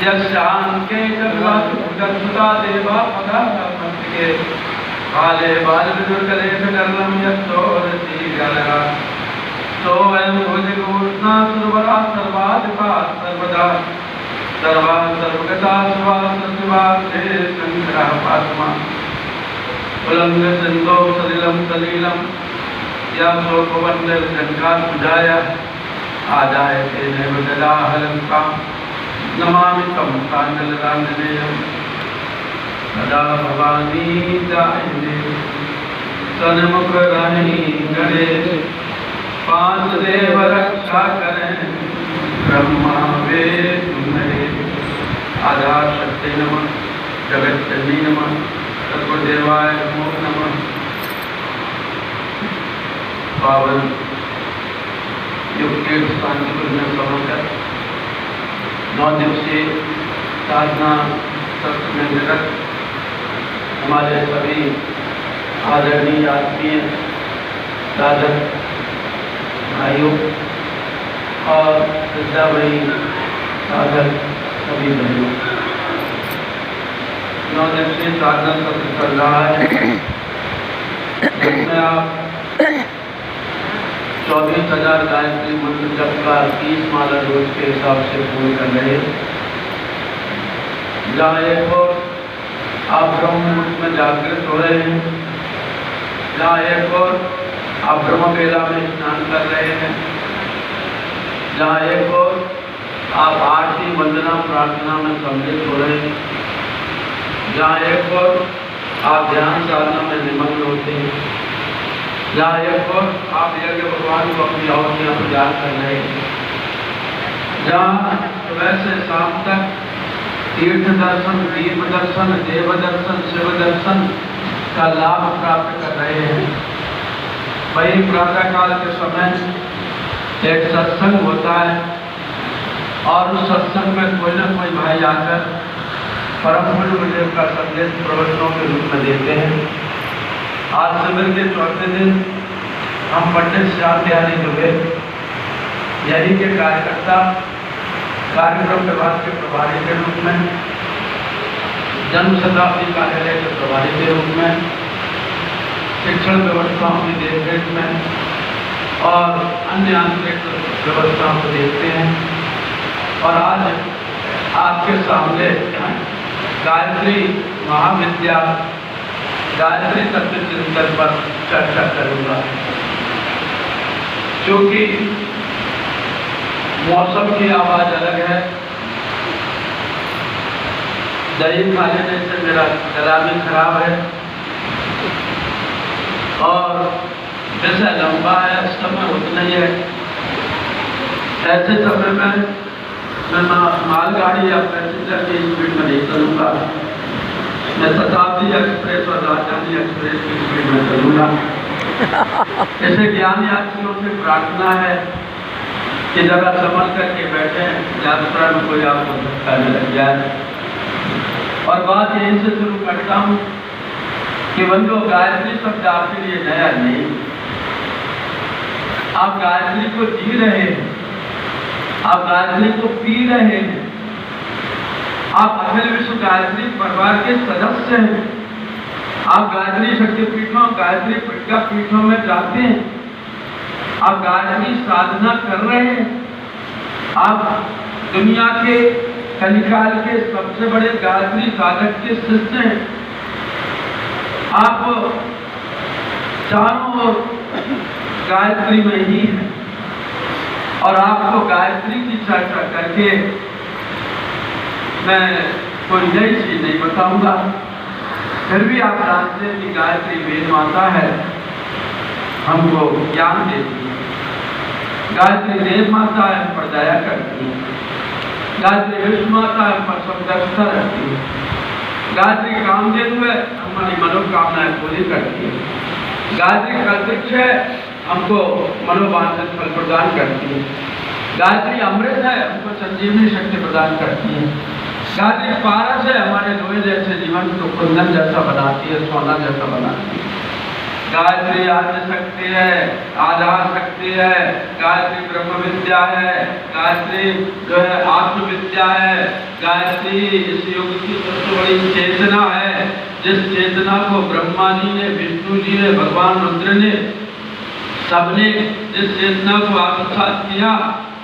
यस्यांके जगत्सुता देवा पदार्थके काले बालविदुर्कलेश कर्णम यत्तोरसी गलगा तो वयं भुजगोष्णा सुरवरा सर्वाधिपा सर्वदा सर्वा सर्वगता सर्वा सर्वा ते शंकरः पात्मा उलंग सिंधो सलिलम सलीलम या सोपवन्नर शंकर पूजाय आदाय ते नैवदला हलंका नमामि तम कांडलरांजनेयम सदा भवानी दायिने सन्मुख रानी गणे पांच देव रक्षा करें ब्रह्मा वेद महेश आधार शक्ति नमः जगत जननी नमः सर्वदेवाय नमो नमः। पावन युग के शांतिपूर्ण समाचार 9 दिवसीय साधना सत्र में निरत हमारे सभी आदरणीय आत्मीय साधक भाइयों और विद्यावही साधक सभी बहनों 9 दिवसीय साधना सत्र चल रहा है जिसमें आप 24,000 गायत्री मंत्र जप का 30 माला रोज के हिसाब से पूर्ण कर रहे हैं। जहाँ एक और आप ब्रह्म मुहूर्त में जागृत हो रहे हैं, जहाँ एक और आप ब्रह्म बेला में स्नान कर रहे हैं, जहाँ एक और आप आरती वंदना प्रार्थना में सम्मिलित हो रहे हैं, जहाँ एक और आप ध्यान साधना में निमग्न होते हैं, जहाँ एक और आप यज्ञ भगवान को अपनी आहुतियाँ प्रदान कर रहे हैं, जहाँ सुबह से शाम तक तीर्थ दर्शन, दीप दर्शन, देव दर्शन, शिव दर्शन का लाभ प्राप्त कर रहे हैं। वही प्रातः काल के समय एक सत्संग होता है और उस सत्संग में कोई न कोई भाई आकर परम पूज्य गुरुदेव का संदेश प्रवचनों के रूप में देते हैं। आज शिविर के चौथे दिन हम पंडित श्याम बिहारी दुबे यही के कार्यकर्ता कार्यक्रम विभाग के प्रभारी के रूप में, जन्म शताब्दी कार्यालय के प्रभारी के रूप में, शिक्षण व्यवस्थाओं की देखरेख में और अन्य आंतरिक व्यवस्थाओं को देखते हैं। और आज आपके सामने गायत्री महाविद्या गायत्री तत्व चिंतन पर चर्चा करूंगा। क्योंकि मौसम की आवाज अलग है, दही खा लेने से मेरा गला भी खराब है और विषय लंबा है, समय उतना ही है। ऐसे समय में मैं मालगाड़ी या पैसेंजर की स्पीड में नहीं चलूँगा, मैं शताब्दी एक्सप्रेस और राजधानी एक्सप्रेस की स्पीड में चलूँगा। ऐसे ज्ञान यात्रियों से प्रार्थना है कि जगह संभल करके बैठे, यात्रा में कोई आपको धक्का न लग जाए। और बात यहीं से शुरू करता हूँ कि बंधु गायत्री शब्द आपके लिए नया नहीं, आप गायत्री को जी रहे हैं, आप गायत्री को पी रहे हैं, आप अखिल विश्व गायत्री परिवार के सदस्य हैं। आप गायत्री शक्तिपीठों, गायत्री प्रज्ञा पीठों में जाते हैं, आप गायत्री साधना कर रहे हैं, आप दुनिया के कलिकाल के सबसे बड़े गायत्री साधक के शिष्य हैं। आप चारों ओर गायत्री में ही हैं और आपको गायत्री की चर्चा करके मैं कोई नई चीज नहीं बताऊंगा। फिर भी आप जानते हैं कि गायत्री वेद माता है, हमको ज्ञान देती है। गायत्री देव माता है, हम पर दया करती है। गायत्री विष्णु माता है, हम पर समदर्शिता रखती है। गायत्री कामधेनु है, हमारी मनोकामनाएं पूरी करती है। गायत्री कल्पवृक्ष है, हमको मनोवांछित फल प्रदान करती है। गायत्री अमृत है, हमको संजीवनी शक्ति प्रदान करती है। गायत्री पारस है, हमारे लोहे जैसे जीवन को कुंदन जैसा बनाती है, सोना जैसा बनाती है। गायत्री आद्य शक्ति है, आधार शक्ति है, गायत्री ब्रह्म विद्या है, गायत्री जो है आत्मविद्या है, गायत्री इस युग की सबसे बड़ी चेतना है, जिस चेतना को ब्रह्मा जी ने, विष्णु जी ने, भगवान रुद्र ने, सबने जिस चेतना को आत्मसात किया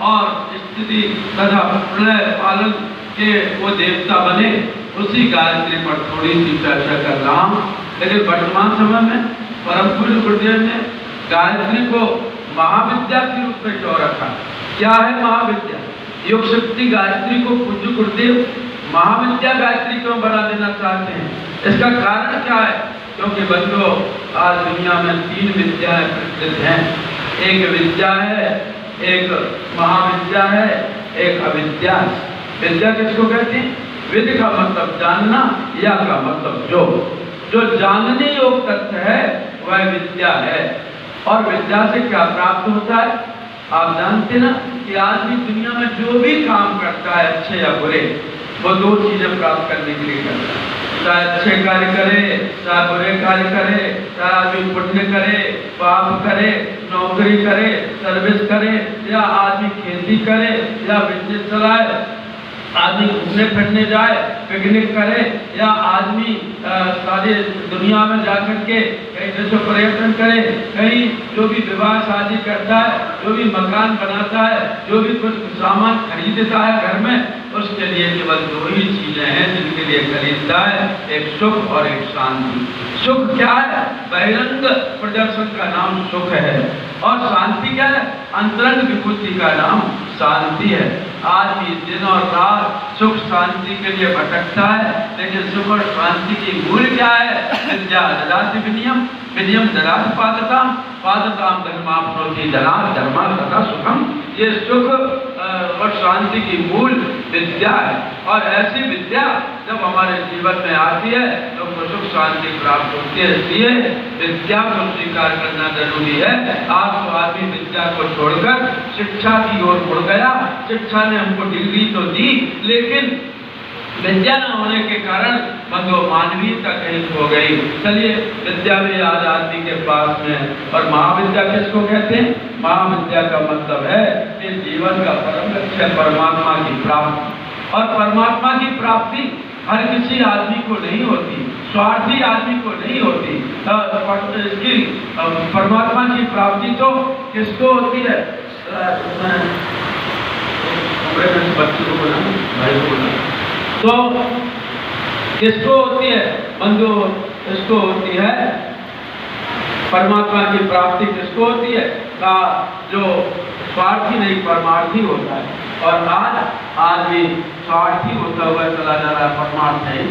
और स्थिति तथा प्रलय पालन के वो देवता बने, उसी गायत्री पर थोड़ी सी चर्चा कर रहा हूँ। लेकिन वर्तमान समय में परम पूज्य गुरुदेव ने गायत्री को महाविद्या के रूप में क्यों रखा? क्या है महाविद्या? योग शक्ति गायत्री को पूज्य गुरुदेव महाविद्या गायत्री क्यों बना देना चाहते हैं? इसका कारण क्या है? क्योंकि बच्चों, आज दुनिया में 3 विद्याएं प्रचलित हैं। एक विद्या है, एक महाविद्या है, एक अविद्या। विद्या किसको कहते हैं? विद्या का मतलब जानना, या का मतलब जो जानने योग्य तथ्य है वह विद्या है। और विद्या से क्या प्राप्त होता है? आप जानते ना कि आदमी दुनिया में जो भी काम करता है, अच्छे या बुरे, वो 2 चीजें प्राप्त करने के लिए करता है। चाहे अच्छे कार्य करे, चाहे बुरे कार्य करे, चाहे आदमी पुण्य करे, पाप करे, नौकरी करे, सर्विस करे, या आदमी खेती करे, या बिजनेस चलाए, आदमी घूमने फिरने जाए, पिकनिक करे, या आदमी सारी दुनिया में जाकर के कहीं देशों पर्यटन करे, कहीं जो भी विवाह शादी करता है, जो भी मकान बनाता है, जो भी कुछ सामान खरीदता है घर में, उसके लिए केवल 2 ही चीजें हैं जिनके लिए खरीदता है, एक सुख और एक शांति। सुख क्या है? बहिरंग प्रदर्शन का नाम सुख है, और शांति क्या है? अंतरंग विभूति का नाम शांति है। आदमी दिन और रात सुख शांति के लिए भटकता है, लेकिन सुख और शांति की मूल क्या है? विद्या ददाति विनयम, विनयम ददाति पादताम, पादताम धर्माप्नोति ददाति धर्मं तथा सुखम। ये सुख और शांति की मूल विद्या है, और ऐसी विद्या जब हमारे जीवन में आती है तो सुख शांति प्राप्त होती है। इसलिए विद्या को स्वीकार करना जरूरी है। आज तो आदमी विद्या को छोड़कर शिक्षा की ओर मुड़ गया। शिक्षा ने हमको डिग्री तो दी, लेकिन विद्या न होने के कारण बंधो मानवीयता कहीं खो गई। चलिए, विद्या भी आज आदमी के पास में है। और महाविद्या किसको कहते हैं? महाविद्या का मतलब है कि जीवन का परम लक्ष्य परमात्मा की प्राप्ति। और परमात्मा की प्राप्ति हर किसी आदमी को नहीं होती, स्वार्थी आदमी को नहीं होती। इसकी परमात्मा की प्राप्ति तो किसको होती है? बच्चों को बोला, भाई को बोला, तो किसको होती है? बंधु, इसको होती है परमात्मा की प्राप्ति। किसको होती है? का जो स्वार्थी नहीं परमार्थी होता है। और आज आदमी स्वार्थी होता हुआ चला जा रहा है, परमार्थ नहीं।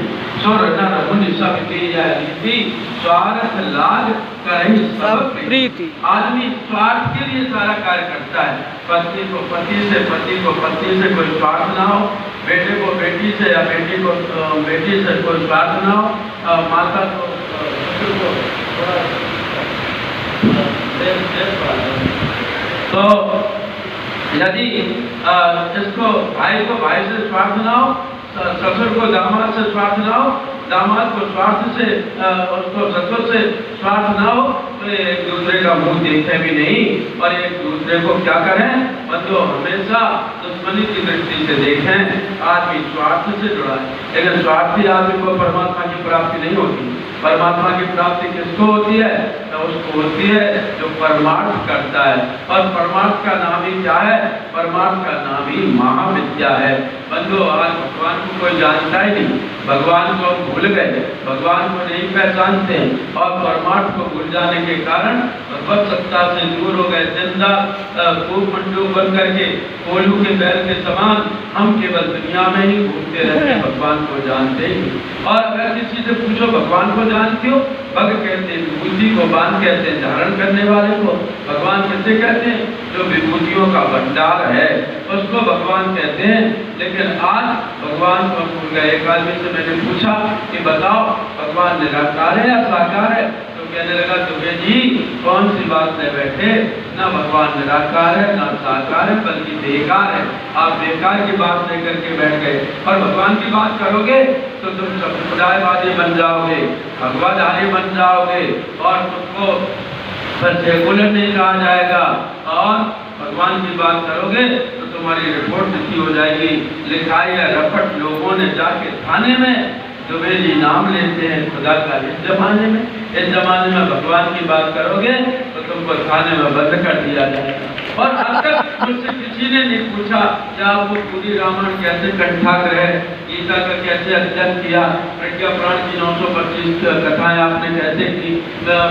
स्वार्थ लाग करहि सब प्रीति। आदमी स्वार्थ के लिए सारा कार्य करता है। पत्नी को पति से, पति को पत्नी से कोई स्वार्थ ना हो, बेटे को बेटी से, या बेटी को बेटी से कोई स्वार्थ ना हो, माता को तो यदि इसको भाई को भाई से स्वार्थ ना हो, ससुर को दामाद से स्वार्थ ना हो, दामाद को स्वार्थ से उसको ससुर से स्वार्थ ना हो, तो एक दूसरे का मुंह देखे भी नहीं, और एक दूसरे को क्या करें? मतलब हमेशा दुश्मनी की दृष्टि से देखें। आदमी स्वार्थ से जुड़ा है, लेकिन स्वार्थी आदमी को परमात्मा की प्राप्ति नहीं होती। परमात्मा की प्राप्ति किसको होती है? तो उसको होती है जो परमार्थ करता है। और परमार्थ का नाम ही क्या है? परमार्थ का नाम ही महाविद्या है। बंधु, आज भगवान को कोई जानता ही नहीं, भगवान को भूल गए, भगवान को नहीं पहचानते, और परमार्थ को भूल जाने के कारण भगवत सत्ता से दूर हो गए। जिंदा खूब मंडू बन करके कोल्हू के बैल के समान हम केवल दुनिया में ही घूमते रहते, भगवान को जानते ही। और अगर किसी से पूछो भगवान को जानते हो? भग कहते हैं विभूति को, बांध कहते हैं धारण करने वाले को। भगवान किसे कहते हैं? जो विभूतियों का भंडार है, उसको भगवान कहते हैं। लेकिन आज भगवान को भूल गए। एक आदमी से मैंने पूछा कि बताओ भगवान निराकार है या साकार है? तो कहने लगा, तुम्हें जी कौन सी बात ले बैठे, ना भगवान निराकार है, ना साकार है, बल्कि बेकार है। आप बेकार की बात लेकर के बैठ गए, और भगवान की बात करोगे तो तुम संप्रदायवादी बन जाओगे, भगवाधारी बन जाओगे, और तुमको सेकुलर नहीं कहा जाएगा। और भगवान की बात करोगे तो तुम्हारी रिपोर्ट लिखी हो जाएगी, लिखाई है रपट लोगों ने जाके थाने में, दुबे जी नाम लेते हैं खुदा का। इस जमाने में भगवान की बात करोगे तो तुमको थाने में बंद कर दिया जाएगा। और अब तक मुझसे किसी ने नहीं पूछा कि आपको पूरी रामायण कैसे कंठाग्र है, गीता का कैसे अध्ययन किया, प्रज्ञा पुराण की 925 कथाएं आपने कैसे की,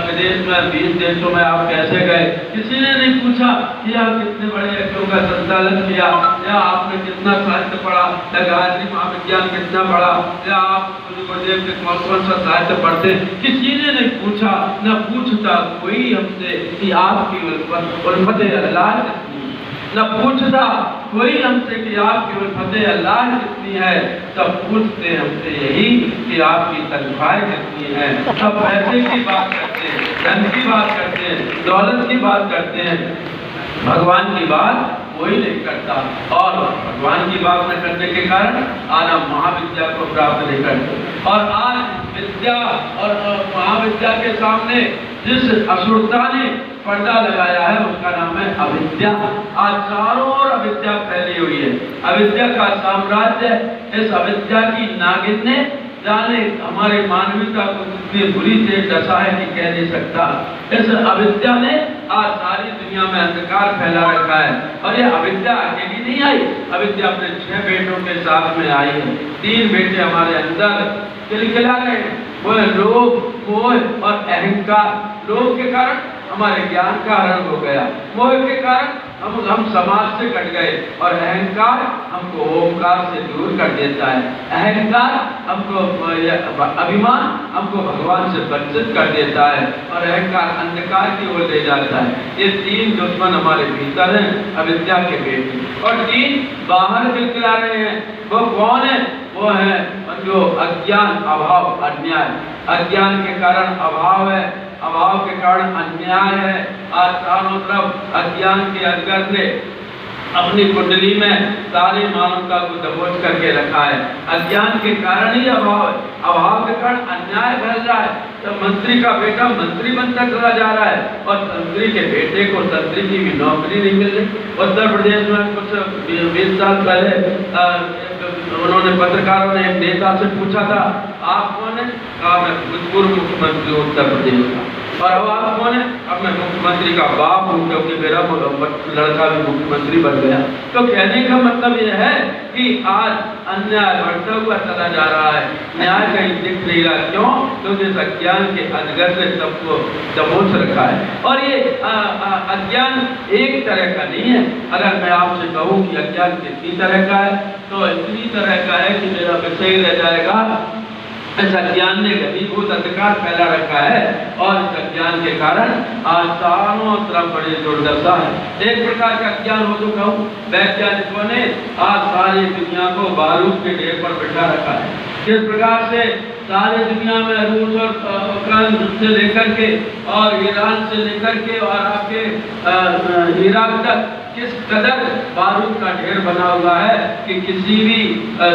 विदेश में 20 देशों में आप कैसे गए। किसी ने नहीं पूछा कि आप कितने बड़े यज्ञों का संचालन किया, या आपने कितना साहित्य पढ़ा, या गायत्री महाविज्ञान कितना पढ़ा, या आप गुरुदेव के कौन सा साहित्य पढ़ते। किसी ने नहीं पूछा, न पूछता कोई हमसे कि आपकी उल्फत अल्लाह कितनी, न पूछता कोई हमसे कि आपकी उल्फत अल्लाह कितनी है। सब पूछते हमसे यही कि आपकी तनख्वाह कितनी है। सब पैसे की बात करते हैं, धन की बात करते हैं, दौलत की बात करते हैं, भगवान की बात कोई नहीं करता। और भगवान की बात न करने के कारण आज हम महाविद्या को प्राप्त नहीं करते। और आज विद्या और महाविद्या के सामने जिस असुरता ने पर्दा लगाया है उसका नाम है अविद्या। आज चारों ओर अविद्या फैली हुई है, अविद्या का साम्राज्य। इस अविद्या की नागिन ने जाने हमारे मानवीयता को कितनी बुरी से दशा है कि कह नहीं सकता। इस अविद्या ने आज सारी दुनिया में अंधकार फैला रखा है। और ये अविद्या अकेली नहीं आई, अविद्या अपने 6 बेटों के साथ में आई है। 3 बेटे हमारे अंदर खिलखिला रहे हैं, वो है लोभ, मोह और अहंकार। लोभ के कारण हमारे ज्ञान का हरण हो गया, मोह के कारण हम समाज से कट गए, और अहंकार हमको ओमकार से दूर कर देता है। अहंकार हमको, अभिमान हमको भगवान से वंचित कर देता है, और अहंकार अंधकार की ओर ले जाता है। ये 3 दुश्मन हमारे भीतर हैं, अविद्या के बेटे, और 3 बाहर खिलखिला रहे हैं। वो कौन है? वो है जो अज्ञान, अभाव, अन्याय। अज्ञान के कारण अभाव है, अभाव के कारण अन्याय है। आज चारों तरफ अज्ञान के अजगर ने अपनी कुंडली में सारी मानवता को दबोच करके रखा है। अज्ञान के कारण ही अभाव है, अभाव के कारण अन्याय फैल रहा है। तो मंत्री का बेटा मंत्री बनता चला जा रहा है, और तंत्री के बेटे को तंत्री की भी नौकरी नहीं मिल रही। उत्तर प्रदेश में कुछ 20 साल पहले उन्होंने, पत्रकारों ने एक नेता से पूछा था, आप कौन है? कहा मैं पूर्व मुख्यमंत्री उत्तर प्रदेश का। और अब आप कौन है? अब मैं मुख्यमंत्री का बाप हूँ, क्योंकि मेरा लड़का भी मुख्यमंत्री बन गया। तो कहने का मतलब यह है कि आज अन्याय बढ़ता हुआ चला जा रहा है, न्याय कहीं दिख नहीं रहा। क्यों? क्योंकि इस अज्ञान के अजगर से सबको दबोच रखा है। और ये अज्ञान एक तरह का नहीं है। अगर मैं आपसे कहूँ कि अज्ञान कितनी तरह का है, तो इतनी तरह का है कि मेरा विषय रह जाएगा। इस अज्ञान ने घनीभूत अंधकार फैला रखा है, और इस अज्ञान के कारण आज चारों तरफ बड़ी दुर्दशा है। एक प्रकार का अज्ञान हो चुका हूँ, वैज्ञानिकों ने आज सारी दुनिया को बारूद के ढेर पर बिठा रखा है। जिस प्रकार से सारी दुनिया में रूस और यूक्रेन से लेकर के और ईरान से लेकर के और आपके इराक तक किस कदर बारूद का ढेर बना हुआ है कि किसी भी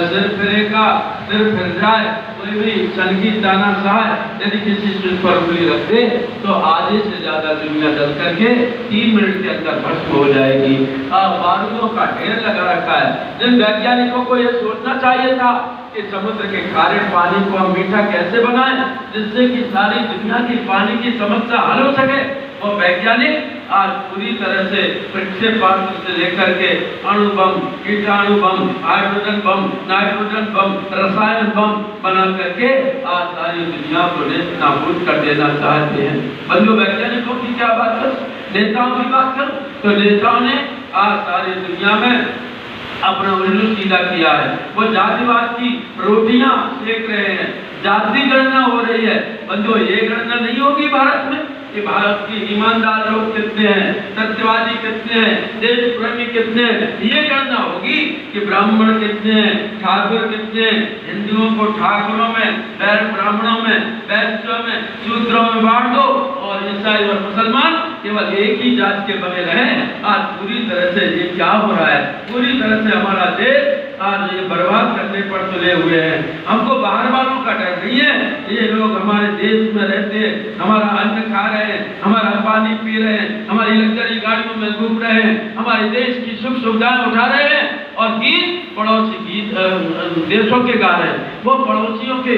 सिर फिर जाए, कोई भी सनकी तानाशाह यदि किसी चीज पर उंगली रख दे तो आधे से ज्यादा दुनिया जल करके 3 मिनट के अंदर भस्म हो जाएगी। बारूदों का ढेर लगा रखा है। जिन वैज्ञानिकों को यह सोचना चाहिए था कि समुद्र के खारे पानी को हम मीठा कैसे बनाएं जिससे कि सारी दुनिया की पानी की समस्या हल हो सके, वो वैज्ञानिक आज पूरी तरह से प्रक्षेपास्त्र से लेकर के अणु बम, कीटाणु बम, हाइड्रोजन बम, नाइट्रोजन बम, रसायन बम बना करके आज सारी दुनिया को नाबूद कर देना चाहते हैं। बंधु, वैज्ञानिकों की क्या बात करूं, नेताओं की बात करूं, तो नेताओं ने आज सारी दुनिया में अपना उल्लू सीधा किया है। वो जातिवाद की रोटियां सेक रहे हैं, जाति गणना हो रही है। बंधु, ये गणना नहीं होगी भारत में कि भारत की ईमानदार लोग कितने हैं, सत्यवादी कितने हैं, देश प्रेमी कितने हैं। ये गणना होगी कि ब्राह्मण कितने हैं, ठाकुर कितने हैं, हिंदुओं को ठाकुरों में, ब्राह्मणों में, वैश्यों में, शूद्रों में बांट दो और ईसाई और मुसलमान केवल एक ही जात के बने रहे। आज पूरी तरह से ये क्या हो रहा है, पूरी तरह से हमारा देश आज ये बर्बाद करने पर तुले हुए हैं। हमको बाहर वालों का डर नहीं है, ये लोग हमारे देश में रहते हैं, हमारा अन्न खा रहे हैं, हमारा पानी पी रहे हैं, हमारी लग्जरी गाड़ियों में घूम रहे हैं, हमारे देश की सुख सुविधाएं उठा रहे हैं और गीत पड़ोसी गीत देशों के गा रहे हैं। वो पड़ोसियों के